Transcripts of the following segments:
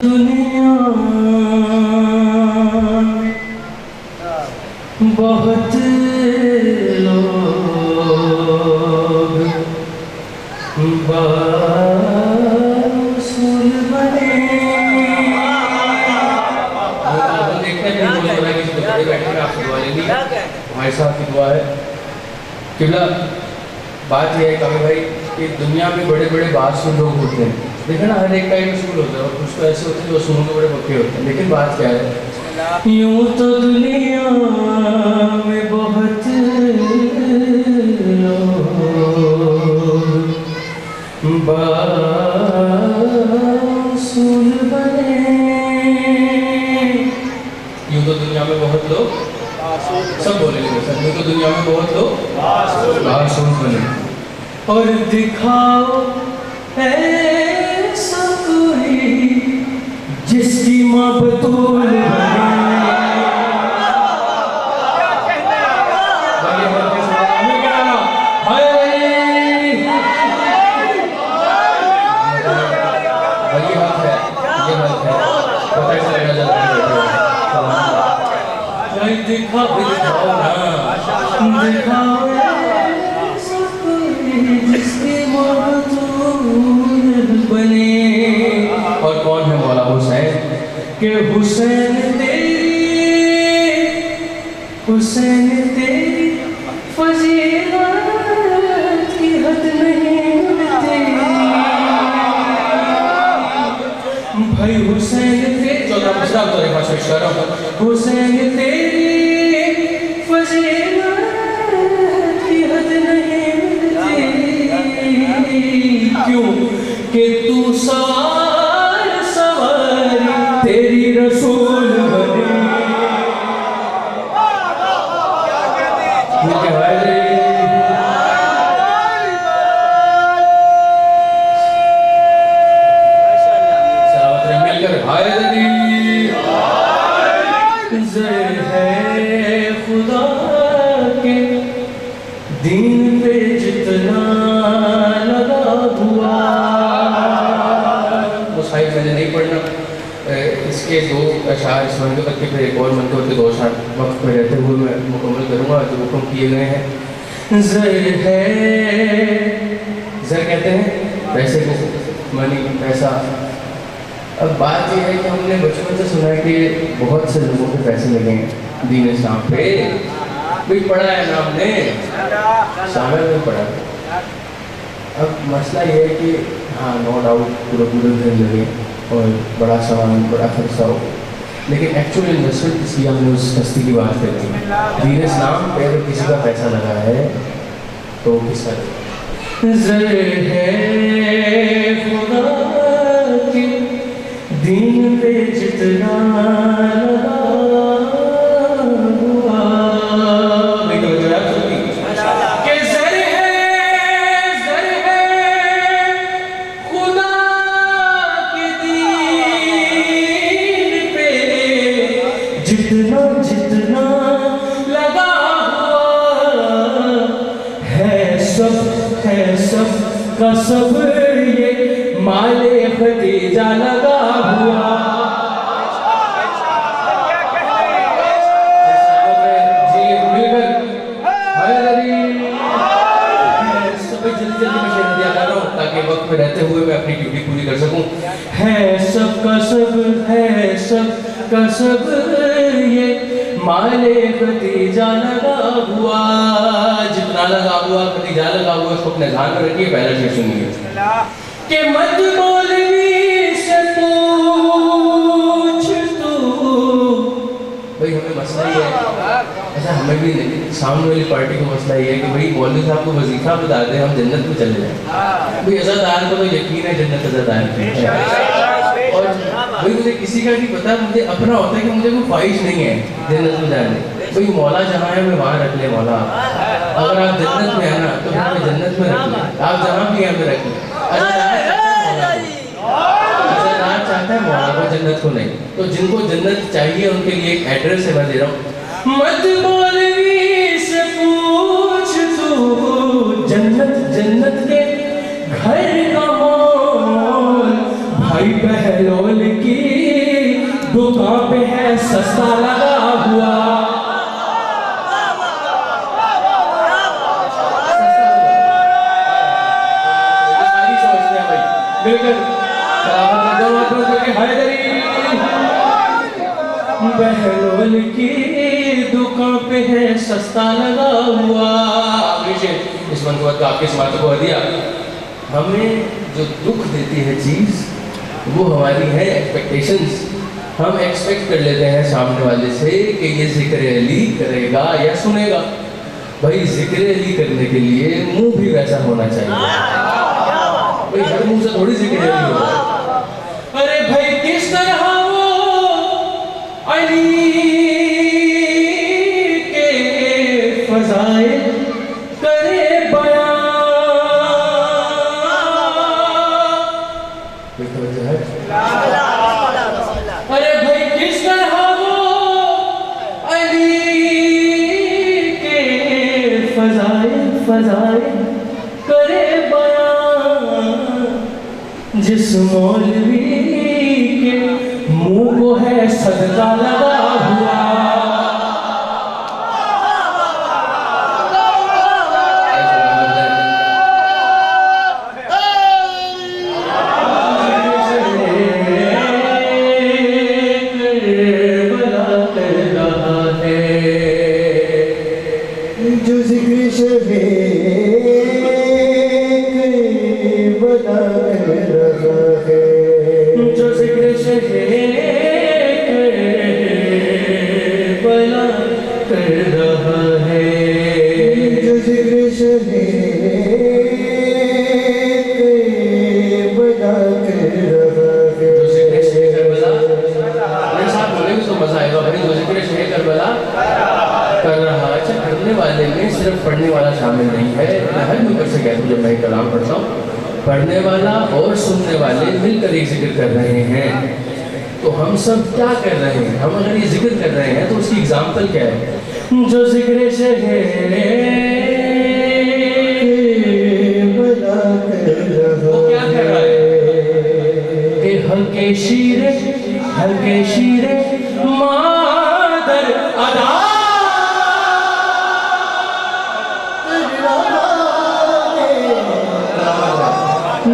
दुनिया बहुत लोग बासूल बने। हमारे साथ की दुआ है किबला। बात यह है कभी भाई कि दुनिया में बड़े बड़े बादशाह लोग होते हैं, देखो ना, हर एक का एक उसूल होता है और कुछ तो ऐसे होते हैं जो उसूलों के बड़े पक्के होते हैं। लेकिन बात क्या है, यूं तो दुनिया में बहुत लोग बासूल बने। यूं तो दुनिया में बहुत लोग सब बोलेंगे सर, यूं तो दुनिया में बहुत लोग बादशाह बने। और दिखाओ ऐसा कोई जिसकी माँ बतूल बने। दिखाओ ऐसा कोई जिसकी माँ बतूल बने। और कौन है मौला हुसैन? कि हुसैन तेरी फजीलत की हद नहीं मिलती। भाई हुसैन तेरी हुसैन तेरी फजीलत की हद नहीं मिलती। क्यों कि तू सवारी तेरी रसूल बने। ज़र है खुदा के दीन पे जितना लगा हुआ। वो साहिब मैंने नहीं पढ़ना, इसके दो अशार इस मंत्र तक के, फिर एक और मंत्र के दो अशार वक्त में रहते हुए मैं मुकम्मल करूँगा जो हुक्म किए गए हैं। ज़र है, ज़र कहते हैं पैसे को, मनी, पैसा। अब बात यह है कि हमने बचपन से सुना है कि बहुत से लोगों के पैसे लगे हैं दीन इस्लाम पे। कोई पढ़ा है ना हमने, शामिल में पढ़ा। अब मसला ये है कि हाँ, नो डाउट पूरा दिन लगे और बड़ा सामान, बड़ा खर्चा हो, लेकिन एक्चुअल इन्वेस्टमेंट किसी, हमने उस हस्ती की बात करी है दीन इस्लाम पे। अगर किसी का पैसा लगा है तो किसका? ज़र है खुदा के दीन पे जितना लगा हुआ। कि ज़र है खुदा के दीन पे जितना जितना लगा हुआ है सब का सब ये माले खदीजा लगा हुआ। ताकि वक्त में रहते हुए मैं अपनी ड्यूटी पूरी कर सकूं। है सब का सब ये माले खदीजा लगा हुआ। जितना लगा हुआ, खदीजा लगा हुआ, उसको अपने ध्यान में रखिए। पहला शेर सुनिए कि मत मौलवी से पूछ तू। भाई हमें मसला ये है, अच्छा हमें भी सामने वाली पार्टी को मसला ये है कि भाई मौलवी साहब को वजीफा बता दें, हम जन्नत में चले जाएं। भाई अज़ादार को तो यकीन है जन्नत अज़ादार की है। और भाई मुझे किसी का नहीं पता, मुझे अपना होता है कि मुझे कोई ख्वाहिश नहीं है जन्नत में जाने। भाई मौला जहाँ है मैं वहाँ रख ले मौला। अगर आप जन्नत में है ना तो फिर मैं जन्नत में रख ले, आप जहाँ भी हैं मैं रख ले। चाहता है मौला को, जन्नत को नहीं। तो जिनको जन्नत चाहिए उनके लिए एक एड्रेस है, मैं दे रहा हूँ। मत मौलवी से पूछ तू जन्नत के घर का मौल भाई बहलोल की सस्ता लगा हुआ। सारी समझते हैं भाई, मिलकर सलामत दो हाथों करके हैदरी। बहलोल की दुकान पे है सस्ता लगा हुआ। इस मंतवत का आपके समाज को दिया। हमें जो दुख देती है चीज़ वो हमारी है एक्सपेक्टेशंस। हम एक्सपेक्ट कर लेते हैं सामने वाले से कि ये जिक्र अली करेगा या सुनेगा। भाई जिक्र अली करने के लिए मुंह भी वैसा होना चाहिए। भाई हर मुंह से थोड़ी जिक्र अली होता है। अरे भाई किस तरह वो अली के फजाइल करे बयां। अरे भाई किस तरह वो अली के फजाइल करे बयां। जिस मौलवी के मुंह को है सदका लगा हुआ। जो जिक्र शबे बता रहा है। जो जिक्र शबे बला कर रहा है। जो जिक्र शबे बता कर रहा है। जो जिक्र शबे करबला मेरे साथ बोलेंगे तो मजा आएगा भाई। जो जिक्र शबे करबला कर रहा है। अच्छा, करने वाले में सिर्फ पढ़ने वाला शामिल नहीं है। हर ऊपर से कहता हूँ जब मैं कलाम पढ़ता हूँ, पढ़ने वाला और सुनने वाले मिलकर एक जिक्र कर रहे हैं। तो हम सब क्या कर रहे हैं? हम अगर ये जिक्र कर रहे हैं तो उसकी एग्जाम्पल क्या है? जो जिक्र से वो क्या कर रहा है कि हल्के शीरे मादर अदा।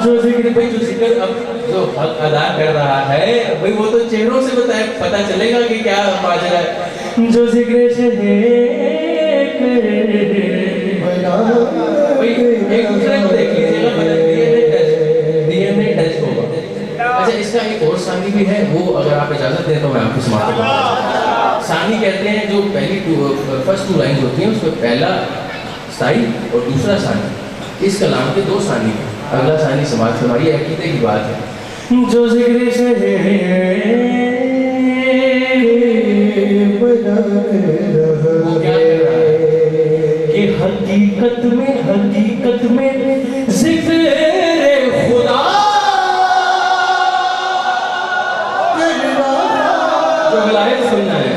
जो जिक्र भाई, जो जिक्र अब जो हक अदा कर रहा है भाई, वो तो चेहरों से पता चलेगा कि क्या माजरा है। जो जिक्र से भाई एक दूसरे को देख लीजिएगा, डीएनए टेस्ट होगा। अच्छा, इसका एक और सानी भी है, वो अगर आप इजाजत दें तो मैं आपको समाप्त करूँगा। सानी कहते हैं जो पहली फर्स्ट 2 लाइन होती हैं उसमें पहला स्थाई और दूसरा सानी। इस कलाम के 2 सानी हैं। अगला सानी समाज हमारी अकीदे की बात है। जो जिक्र से वो क्या कर रहा है कि हकीकत में जिक्र खुदा जो विलायत सुनना है।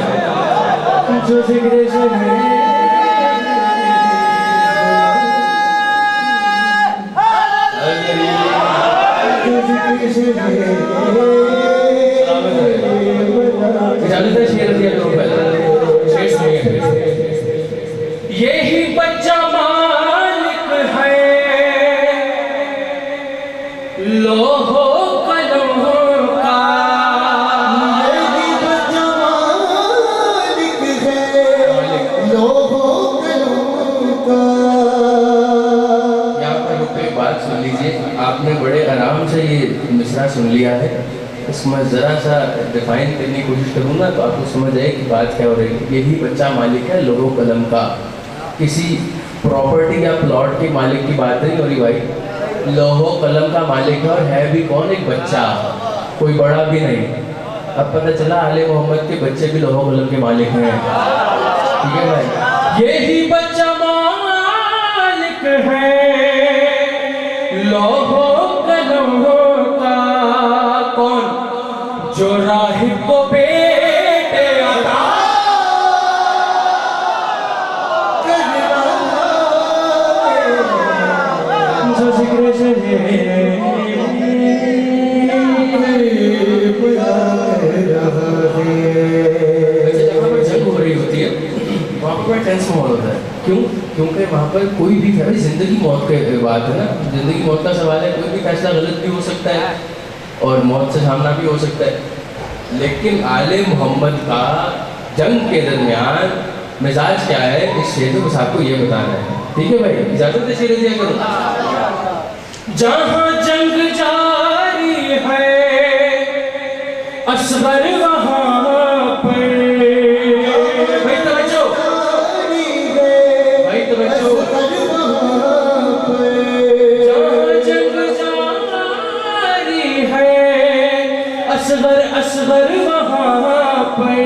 जो जिक्र से यही बच्चा मालिक है लोहो कलम का। यही बच्चा मालिक है लोहो कलम का। यहाँ पर एक बात सुन लीजिए, आपने बड़े आराम से ये मिसरा सुन लिया है। इसमें ज़रा सा डिफाइन करने की कोशिश करूँगा तो आपको समझ आए कि बात क्या हो रही है। यही बच्चा मालिक है लोहो कलम का। किसी प्रॉपर्टी या प्लॉट के मालिक की बात नहीं हो रही भाई। लोहो कलम का मालिक है और है भी कौन? एक बच्चा, कोई बड़ा भी नहीं। अब पता चला आले मोहम्मद के बच्चे भी लोहो कलम के मालिक हैं। ठीक है भाई, यही बच्चा मालिक है लोहो कलम का। कौन? जो राहिब को बेटे अता जो जिक्र से क्यों? क्योंकि वहाँ पर कोई भी फैसला, जिंदगी मौत की बात है ना, जिंदगी मौत का सवाल है, कोई भी फैसला गलत भी हो सकता है और मौत से सामना भी हो सकता है। लेकिन आले मोहम्मद का जंग के दरमियान मिजाज क्या है, इस शेर को बस आपको ये बताना है। ठीक है भाई, इजाजत है शेर दिया करो। जहाँ जंग जारी है असगर वहाँ पर, भाई तवज्जो, भाई तवज्जो। जहाँ जंग जारी है असगर असगर वहाँ पर,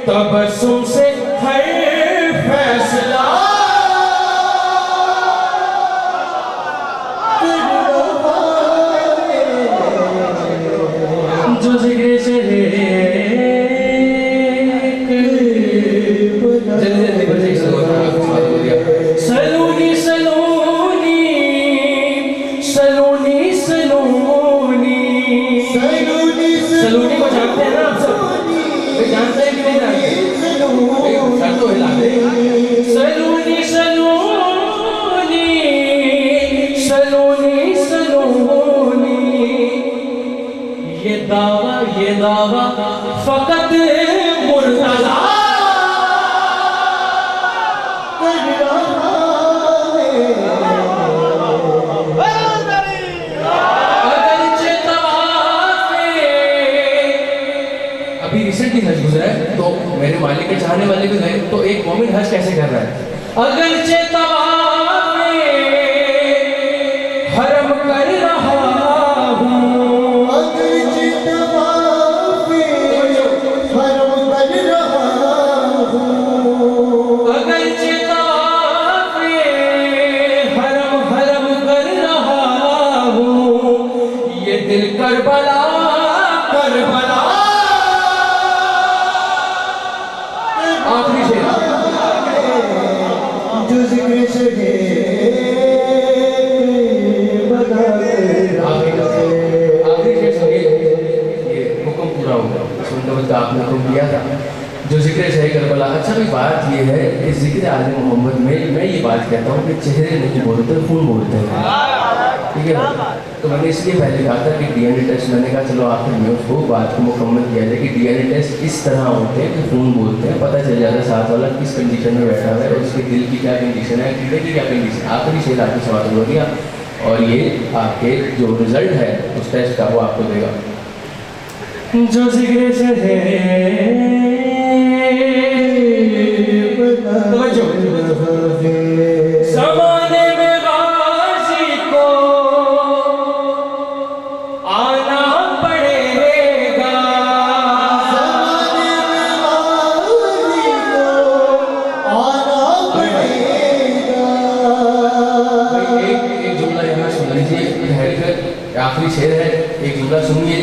तबस्सुम से है फैसला। जो जिक्र से जल्दी बस एक सलोनी सलोनी सलोनी सलोनी सलोनी को जानते हैं ना आप सब? भाई जानते हैं कि नहीं जानते? सर तो हिला दे। सलोनी सलोनी सलोनी सलोनी, ये दावा फकत मुर्तज़ा अगरचे तवाफ़े। अभी रिसेंटली हज गुजरा है, तो मेरे मालिक के चाहने वाले भी गए, तो एक मोमिन हज कैसे कर रहा है? अगरचे तवाफ़े हरम कर रहा हूँ, अगरचे तवाफ़े हरम कर रहा हूँ, अगरचे तवाफ़े हरम कर रहा हूँ, ये दिल करबला करबला। आखिरी शेर। जो जिक्र से आखिरी शेर सुनिए, ये हुक्म पूरा होगा। सुनते वक्त आपने हुक्म दिया था, जो जिक्र शह करबला। अच्छा भाई, बात ये है, इस जिक्र आले मोहम्मद में मैं ये बात कहता हूँ कि चेहरे नहीं बोलते, खून बोलते हैं। ठीक है ना? तो मैंने इसलिए पहले कहा था कि डीएनए टेस्ट, मैंने कहा चलो आखिर में उसको बात को मुकम्मल किया जाए कि डीएनए टेस्ट इस तरह होते हैं कि खून बोलते हैं, पता चल जाता है साथ वाला किस कंडीशन में बैठा हुआ है और उसके दिल की क्या कंडीशन है, कीड़े की क्या कंडीशन। आखिरी शेर आपके सवाल हो गया और ये आपके जो रिजल्ट है उस टेस्ट का वो आपको देगा। जो जिक्र से ज़माने में गाज़ी को आना पड़ेगा, ज़माने में गाज़ी को आना पड़ेगा। भाई एक जुमला यहाँ सुन लीजिए ठहर कर, आखिरी शेर है, एक जुमला सुनिए।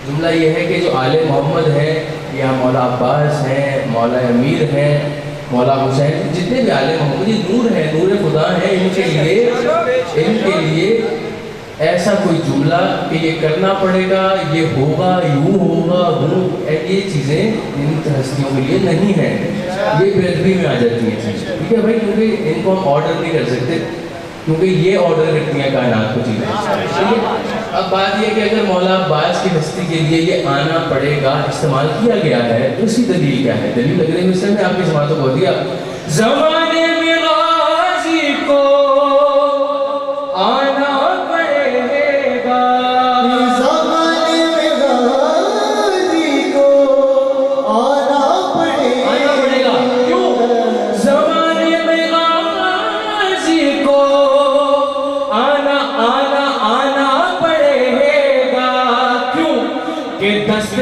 जुमला ये है कि जो आले मोहम्मद हैं या मौला अब्बास हैं, मौला अमीर हैं, मौला हुसैन, जितने भी आले मोहम्मद, ये नूर है, नूर खुदा है, इनके लिए ऐसा कोई जुमला कि ये करना पड़ेगा, ये होगा, यूँ होगा, ये चीज़ें इन हस्तियों के लिए नहीं है, ये बेदबी में आ जाती हैं चीज़ें। ठीक है भाई, क्योंकि इनको हम ऑर्डर नहीं कर सकते, क्योंकि ये ऑर्डर करती हैं कायनात को चीज़ें। ठीक है, अब बात यह कि अगर मौला अब्बास की हस्ती के लिए ये आना पड़ेगा इस्तेमाल किया गया है, तो उसकी दलील क्या है? दलील लगने में इसमें आपकी समातों को दिया। ज़माने में गाज़ी को आना पड़ेगा, ज़माने में गाज़ी को आना पड़ेगा। क्यों? ज़माने में गाज़ी को आना पड़ेगा, क्यों? कि दस्त